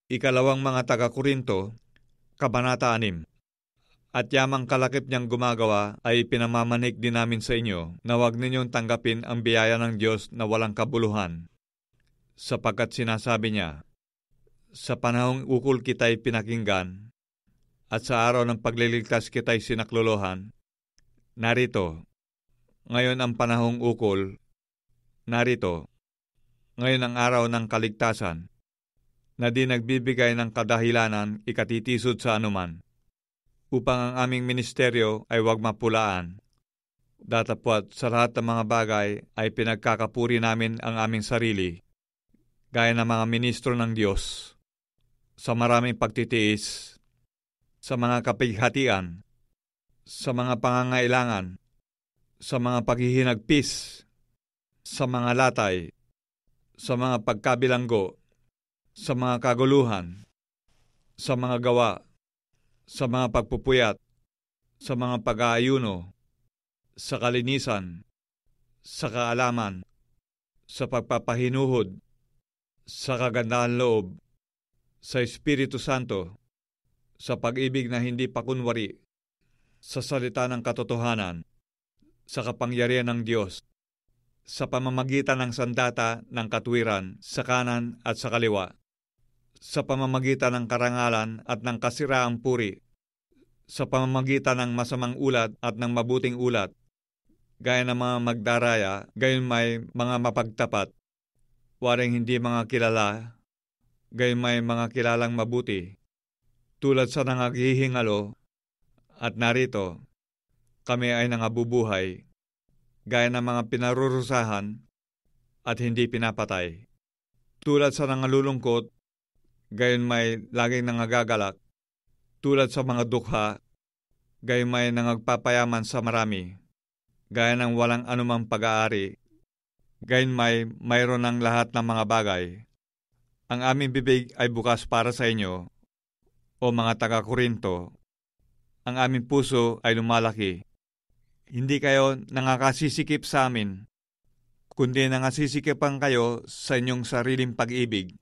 Ikalawang mga taga-Korinto, Kabanata 6. At yamang kalakip niyang gumagawa ay pinamamanik din namin sa inyo na huwag ninyong tanggapin ang biyaya ng Diyos na walang kabuluhan. Sapagkat sinasabi niya, sa panahong ukol kita'y pinakinggan, at sa araw ng pagliligtas kita'y sinaklolohan. Narito, ngayon ang panahong ukol, narito, ngayon ang araw ng kaligtasan, na di nagbibigay ng kadahilanan ikatitisod sa anuman, upang ang aming ministeryo ay huwag mapulaan. Datapwat sa lahat ng mga bagay ay pinagkakapuri namin ang aming sarili, gaya ng mga ministro ng Diyos, sa maraming pagtitiis, sa mga kapighatian, sa mga pangangailangan, sa mga paghihinagpis, sa mga latay, sa mga pagkabilanggo, sa mga kaguluhan, sa mga gawa, sa mga pagpupuyat, sa mga pag-aayuno, sa kalinisan, sa kaalaman, sa pagpapahinuhod, sa kagandahan loob, sa Espiritu Santo, sa pag-ibig na hindi pakunwari, sa salita ng katotohanan, sa kapangyarihan ng Diyos, sa pamamagitan ng sandata ng katwiran sa kanan at sa kaliwa, sa pamamagitan ng karangalan at ng kasiraang puri, sa pamamagitan ng masamang ulat at ng mabuting ulat, gaya ng mga magdaraya, gayon may mga mapagtapat, waring hindi mga kilala, gayon may mga kilalang mabuti, tulad sa nangaghihingalo, at narito, kami ay nangabubuhay, gaya ng mga pinarurusahan at hindi pinapatay, tulad sa nangalulungkot, gayon may laging nangagagalak, tulad sa mga dukha, gayon may nangagpapayaman sa marami, gaya ng walang anumang pag-aari, gayon may mayroon ng lahat ng mga bagay. Ang aming bibig ay bukas para sa inyo, o mga taga-Korinto. Ang aming puso ay lumalaki. Hindi kayo nangakasisikip sa amin, kundi nangasisikipan kayo sa inyong sariling pag-ibig.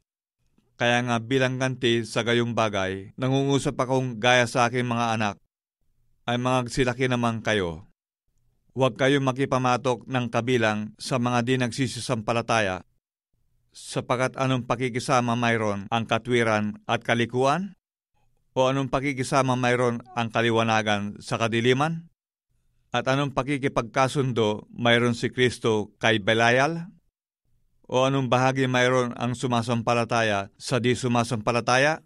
Kaya nga bilang ganti sa gayong bagay, nangungusap akong gaya sa aking mga anak, ay magsilaki naman kayo. Huwag kayong makipamatok ng kabilang sa mga di nagsisisampalataya, sapagkat anong pakikisama mayroon ang katwiran at kalikuan? O anong pakikisama mayroon ang kaliwanagan sa kadiliman? At anong pakikipagkasundo mayroon si Kristo kay Belial? O anong bahagi mayroon ang sumasampalataya sa di sumasampalataya?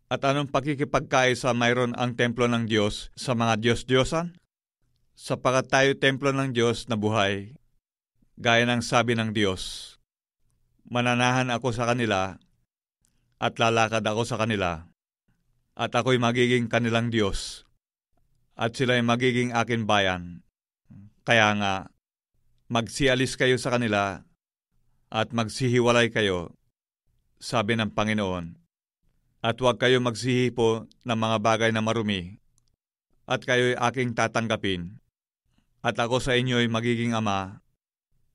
At anong pakikipagkaisa mayroon ang templo ng Diyos sa mga Diyos-Diyosan? Sapagkat tayo templo ng Diyos na buhay, gaya ng sabi ng Diyos, mananahan ako sa kanila at lalakad ako sa kanila, at ako'y magiging kanilang Diyos, at sila'y magiging akin bayan. Kaya nga, magsialis kayo sa kanila at magsihiwalay kayo, sabi ng Panginoon, at huwag kayo magsihipo ng mga bagay na marumi, at kayo'y aking tatanggapin, at ako sa inyo'y magiging ama,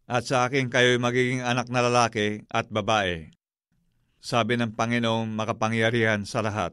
at sa akin kayo'y magiging anak na lalaki at babae, sabi ng Panginoong makapangyarihan sa lahat.